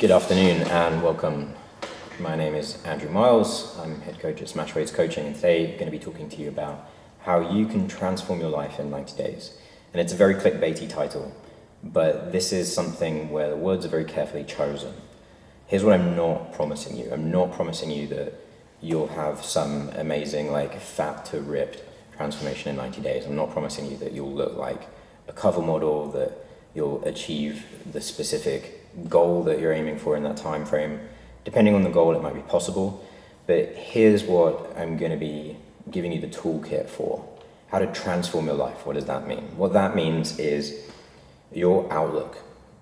Good afternoon and welcome. My name is Andrew Miles. I'm head coach at Smashways Coaching, and today I'm going to be talking to you about how you can transform your life in 90 days. And it's a very clickbaity title, but this is something where the words are very carefully chosen. Here's what I'm not promising you. I'm not promising you that you'll have some amazing, fat to ripped transformation in 90 days. I'm not promising you that you'll look like a cover model, that you'll achieve the specific goal that you're aiming for in that time frame. Depending on the goal, it might be possible, but here's what I'm going to be giving you the toolkit for. How to transform your life. What does that mean? What that means is your outlook,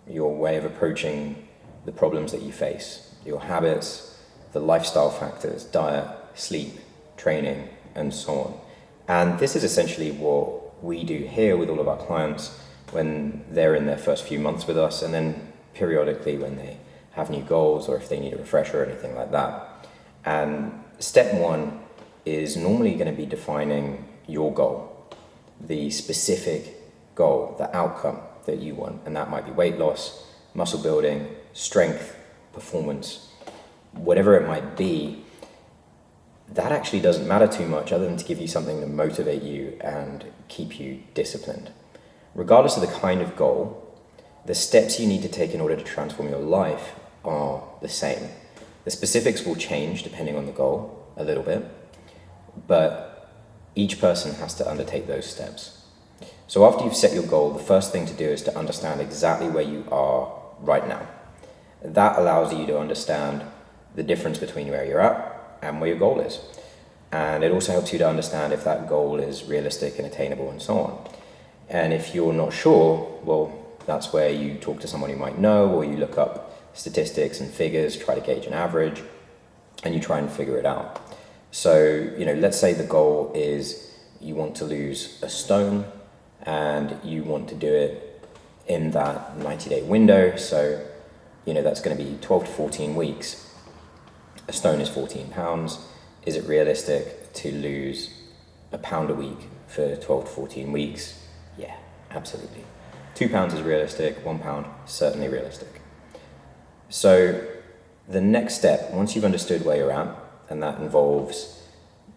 your way of approaching the problems that you face, your habits, the lifestyle factors, diet, sleep, training, and so on. And this is essentially what we do here with all of our clients when they're in their first few months with us, and then periodically when they have new goals or if they need a refresher or anything like that. And step one is normally going to be defining your goal, the specific goal, the outcome that you want. And that might be weight loss, muscle building, strength, performance, whatever it might be. That actually doesn't matter too much other than to give you something to motivate you and keep you disciplined. Regardless of the kind of goal, the steps you need to take in order to transform your life are the same. The specifics will change depending on the goal a little bit, but each person has to undertake those steps. So after you've set your goal, the first thing to do is to understand exactly where you are right now. That allows you to understand the difference between where you're at and where your goal is. And it also helps you to understand if that goal is realistic and attainable and so on. And if you're not sure, well, that's where you talk to someone you might know, or you look up statistics and figures, try to gauge an average, and you try and figure it out. So, let's say the goal is you want to lose a stone and you want to do it in that 90-day window. So, that's going to be 12 to 14 weeks. A stone is 14 pounds. Is it realistic to lose a pound a week for 12 to 14 weeks? Yeah, absolutely. 2 pounds is realistic, 1 pound, certainly realistic. So the next step, once you've understood where you're at, and that involves,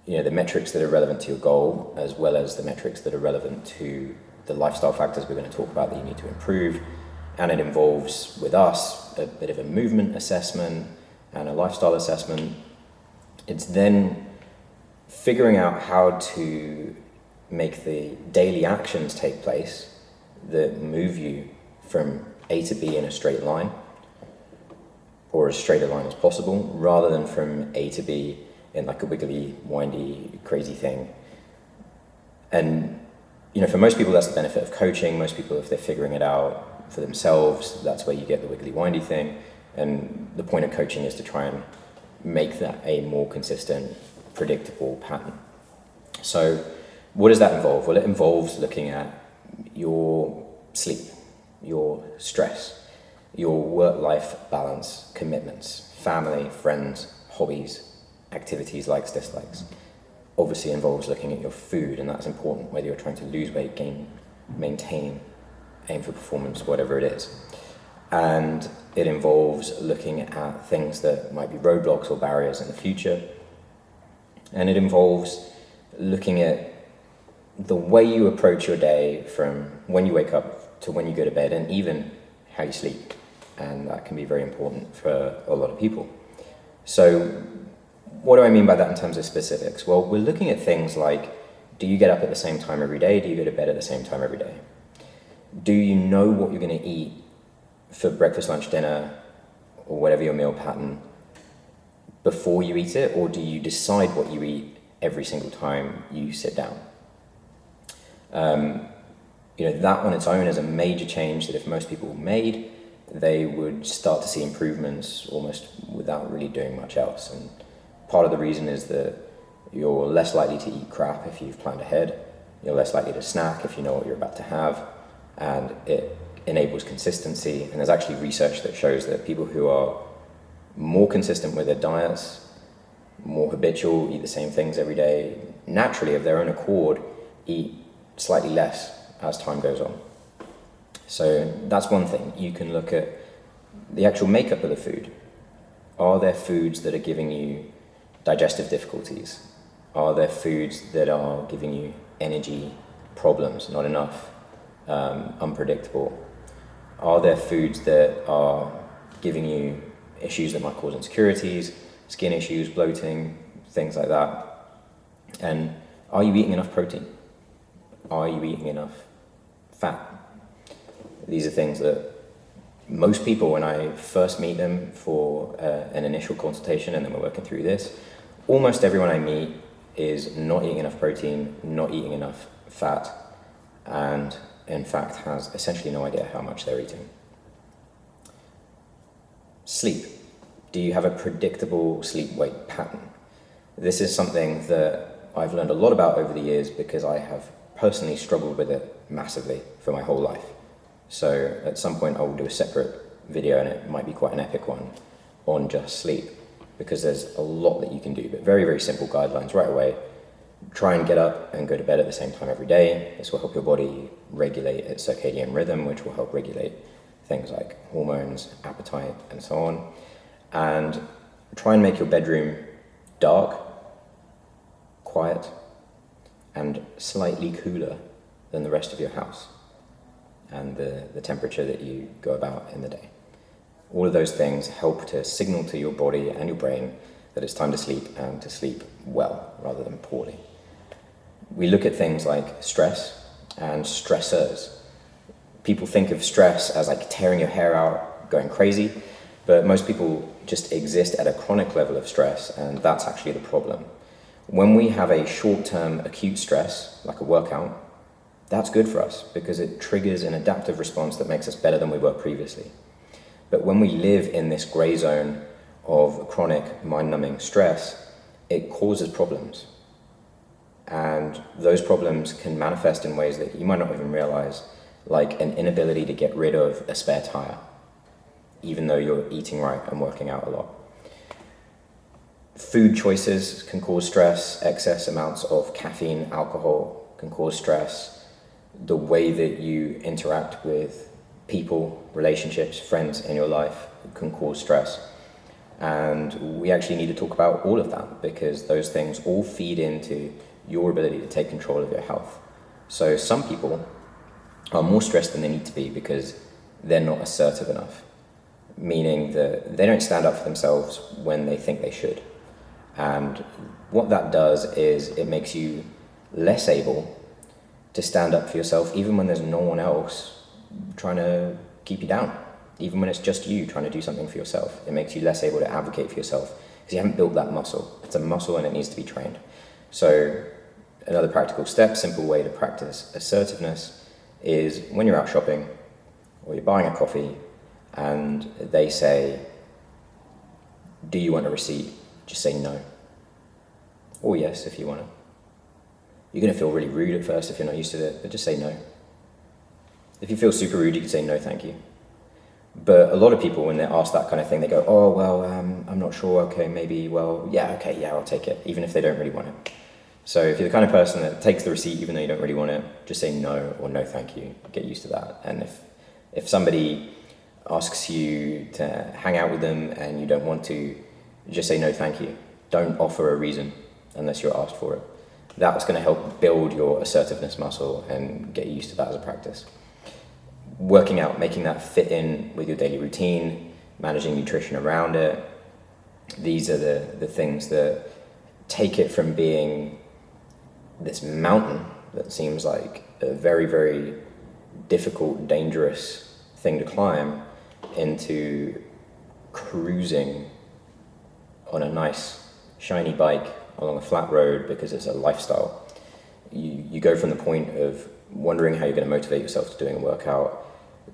the metrics that are relevant to your goal, as well as the metrics that are relevant to the lifestyle factors we're going to talk about that you need to improve, and it involves, with us, a bit of a movement assessment and a lifestyle assessment. It's then figuring out how to make the daily actions take place that move you from A to B in a straight line, or as straight a line as possible, rather than from A to B in like a wiggly, windy, crazy thing. And, for most people, that's the benefit of coaching. Most people, if they're figuring it out for themselves, that's where you get the wiggly, windy thing. And the point of coaching is to try and make that a more consistent, predictable pattern. So what does that involve? Well, it involves looking at your sleep, your stress, your work-life balance, commitments, family, friends, hobbies, activities, likes, dislikes. Obviously involves looking at your food, and that's important whether you're trying to lose weight, gain, maintain, aim for performance, whatever it is. And it involves looking at things that might be roadblocks or barriers in the future. And it involves looking at the way you approach your day from when you wake up to when you go to bed, and even how you sleep. And that can be very important for a lot of people. So what do I mean by that in terms of specifics? Well, we're looking at things like, do you get up at the same time every day? Do you go to bed at the same time every day? Do you know what you're going to eat for breakfast, lunch, dinner, or whatever your meal pattern before you eat it? Or do you decide what you eat every single time you sit down? That on its own is a major change that if most people made, they would start to see improvements almost without really doing much else. And part of the reason is that you're less likely to eat crap if you've planned ahead. You're less likely to snack if you know what you're about to have. And it enables consistency. And there's actually research that shows that people who are more consistent with their diets, more habitual, eat the same things every day, naturally of their own accord, eat slightly less as time goes on. So that's one thing. You can look at the actual makeup of the food. Are there foods that are giving you digestive difficulties? Are there foods that are giving you energy problems, not enough, unpredictable? Are there foods that are giving you issues that might cause insecurities, skin issues, bloating, things like that? And are you eating enough protein? Are you eating enough fat? These are things that most people, when I first meet them for an initial consultation and then we're working through this, almost everyone I meet is not eating enough protein, not eating enough fat, and in fact has essentially no idea how much they're eating. Sleep. Do you have a predictable sleep-wake pattern? This is something that I've learned a lot about over the years because I have personally struggled with it massively for my whole life. So at some point I will do a separate video, and it might be quite an epic one, on just sleep, because there's a lot that you can do, but very, very simple guidelines right away. Try and get up and go to bed at the same time every day. This will help your body regulate its circadian rhythm, which will help regulate things like hormones, appetite, and so on. And try and make your bedroom dark, quiet, and slightly cooler than the rest of your house and the temperature that you go about in the day. All of those things help to signal to your body and your brain that it's time to sleep, and to sleep well rather than poorly. We look at things like stress and stressors. People think of stress as like tearing your hair out, going crazy, but most people just exist at a chronic level of stress, and that's actually the problem. When we have a short-term acute stress, like a workout, that's good for us because it triggers an adaptive response that makes us better than we were previously. But when we live in this gray zone of chronic mind-numbing stress, it causes problems. And those problems can manifest in ways that you might not even realize, like an inability to get rid of a spare tire, even though you're eating right and working out a lot. Food choices can cause stress. Excess amounts of caffeine, alcohol can cause stress. The way that you interact with people, relationships, friends in your life can cause stress. And we actually need to talk about all of that, because those things all feed into your ability to take control of your health. So some people are more stressed than they need to be because they're not assertive enough, meaning that they don't stand up for themselves when they think they should. And what that does is it makes you less able to stand up for yourself, even when there's no one else trying to keep you down, even when it's just you trying to do something for yourself. It makes you less able to advocate for yourself because you haven't built that muscle. It's a muscle and it needs to be trained. So another practical step, simple way to practice assertiveness is when you're out shopping or you're buying a coffee and they say, "Do you want a receipt?" Just say no. Or yes, if you want it. You're going to feel really rude at first if you're not used to it, but just say no. If you feel super rude, you can say no, thank you. But a lot of people, when they're asked that kind of thing, they go, "Oh, well, I'm not sure, okay, maybe, well, yeah, okay, yeah, I'll take it," even if they don't really want it. So if you're the kind of person that takes the receipt even though you don't really want it, just say no or no thank you. Get used to that. And if somebody asks you to hang out with them and you don't want to, just say no thank you. Don't offer a reason unless you're asked for it. That's going to help build your assertiveness muscle and get used to that as a practice. Working out, making that fit in with your daily routine, managing nutrition around it. These are the things that take it from being this mountain that seems like a very, very difficult, dangerous thing to climb into cruising on a nice, shiny bike along a flat road because it's a lifestyle. You go from the point of wondering how you're going to motivate yourself to doing a workout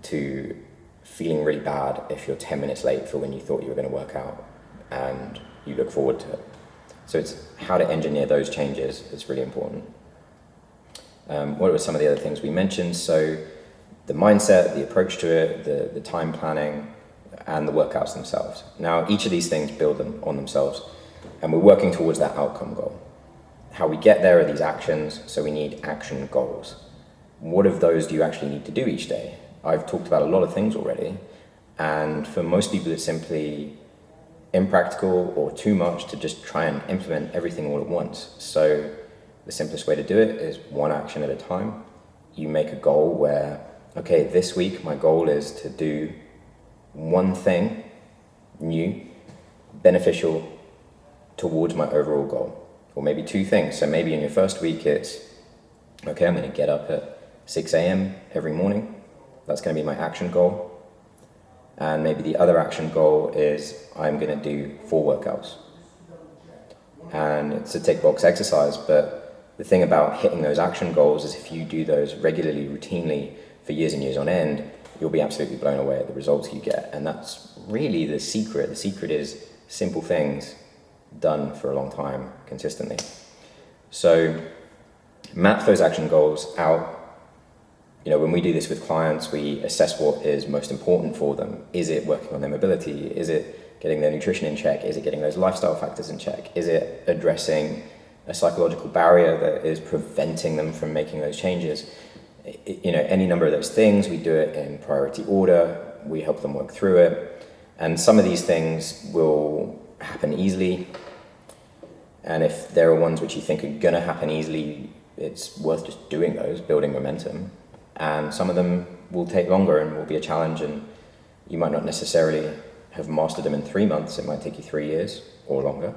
to feeling really bad if you're 10 minutes late for when you thought you were going to work out and you look forward to it. So it's how to engineer those changes is really important. What were some of the other things we mentioned? So the mindset, the approach to it, the time planning, and the workouts themselves. Now, each of these things build them on themselves, and we're working towards that outcome goal. How we get there are these actions, so we need action goals. What of those do you actually need to do each day? I've talked about a lot of things already, And for most people, it's simply impractical or too much to just try and implement everything all at once. So the simplest way to do it is one action at a time. You make a goal where, okay, this week my goal is to do one thing new, beneficial towards my overall goal, or maybe two things. So maybe in your first week it's, okay, I'm going to get up at 6 a.m. every morning. That's going to be my action goal. And maybe the other action goal is I'm going to do 4 workouts. And it's a tick box exercise, but the thing about hitting those action goals is if you do those regularly, routinely, for years and years on end, you'll be absolutely blown away at the results you get. And that's really the secret. The secret is simple things done for a long time, consistently. So map those action goals out. When we do this with clients, we assess what is most important for them. Is it working on their mobility? Is it getting their nutrition in check? Is it getting those lifestyle factors in check? Is it addressing a psychological barrier that is preventing them from making those changes? Any number of those things, we do it in priority order. We help them work through it. And some of these things will happen easily. And if there are ones which you think are going to happen easily, it's worth just doing those, building momentum. And some of them will take longer and will be a challenge, and you might not necessarily have mastered them in 3 months. It might take you 3 years or longer.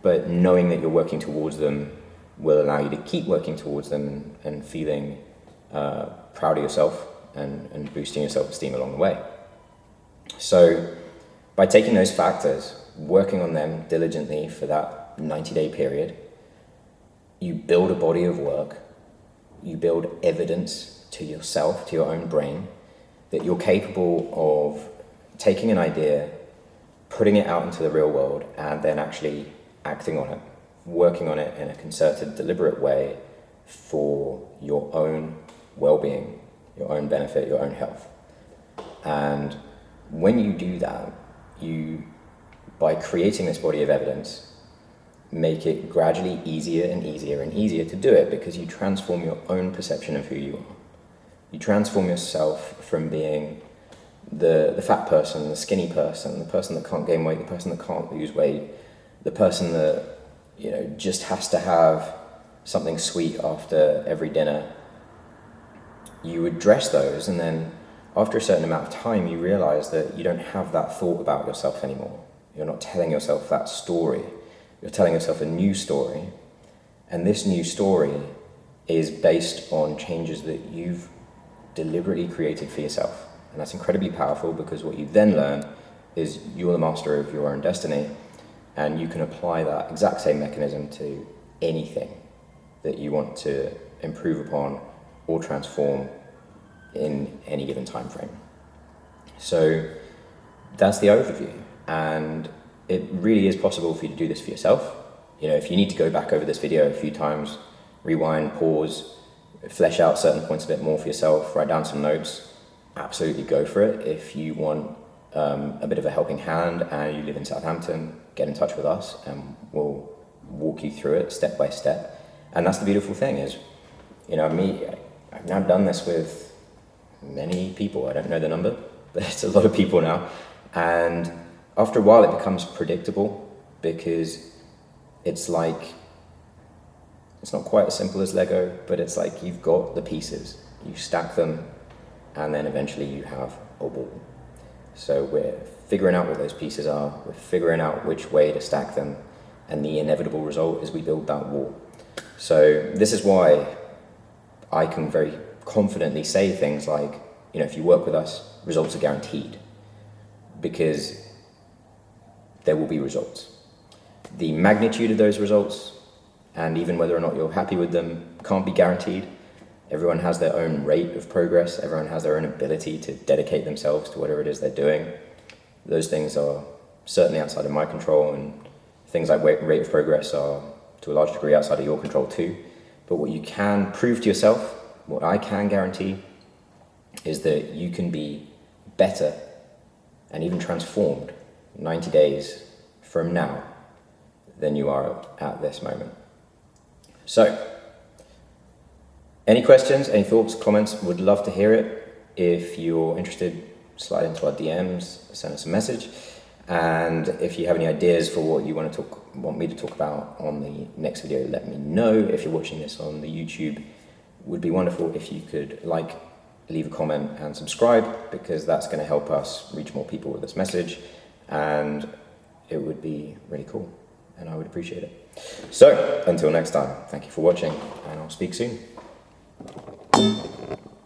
But knowing that you're working towards them will allow you to keep working towards them and feeling proud of yourself and boosting your self-esteem along the way. So by taking those factors, working on them diligently for that 90-day period, you build a body of work, you build evidence to yourself, to your own brain, that you're capable of taking an idea, putting it out into the real world, and then actually acting on it, working on it in a concerted, deliberate way for your own well-being, your own benefit, your own health. And when you do that, by creating this body of evidence, make it gradually easier and easier and easier to do it, because you transform your own perception of who you are. You transform yourself from being the fat person, the skinny person, the person that can't gain weight, the person that can't lose weight, the person that just has to have something sweet after every dinner. You address those, and then after a certain amount of time, you realize that you don't have that thought about yourself anymore. You're not telling yourself that story. You're telling yourself a new story, and this new story is based on changes that you've deliberately created for yourself. And that's incredibly powerful, because what you then learn is you're the master of your own destiny, and you can apply that exact same mechanism to anything that you want to improve upon or transform in any given time frame. So that's the overview, and it really is possible for you to do this for yourself. If you need to go back over this video a few times, rewind, pause, flesh out certain points a bit more for yourself, write down some notes, absolutely go for it. If you want a bit of a helping hand and you live in Southampton, get in touch with us and we'll walk you through it step by step. And that's the beautiful thing is, I've now done this with many people. I don't know the number, but it's a lot of people now. And after a while, it becomes predictable, because it's like, it's not quite as simple as Lego, but it's like you've got the pieces, you stack them, and then eventually you have a wall. So we're figuring out what those pieces are, we're figuring out which way to stack them, and the inevitable result is we build that wall. So this is why I can very confidently say things like, if you work with us, results are guaranteed, because there will be results. The magnitude of those results, and even whether or not you're happy with them, can't be guaranteed. Everyone has their own rate of progress. Everyone has their own ability to dedicate themselves to whatever it is they're doing. Those things are certainly outside of my control, and things like rate of progress are to a large degree outside of your control too. But what you can prove to yourself, what I can guarantee, is that you can be better and even transformed 90 days from now than you are at this moment. So, any questions, any thoughts, comments? Would love to hear it. If you're interested, slide into our DMs, send us a message. And if you have any ideas for what you want me to talk about on the next video, let me know. If you're watching this on the YouTube, it would be wonderful if you could leave a comment and subscribe, because that's going to help us reach more people with this message, and it would be really cool, and I would appreciate it. So, until next time, thank you for watching, and I'll speak soon.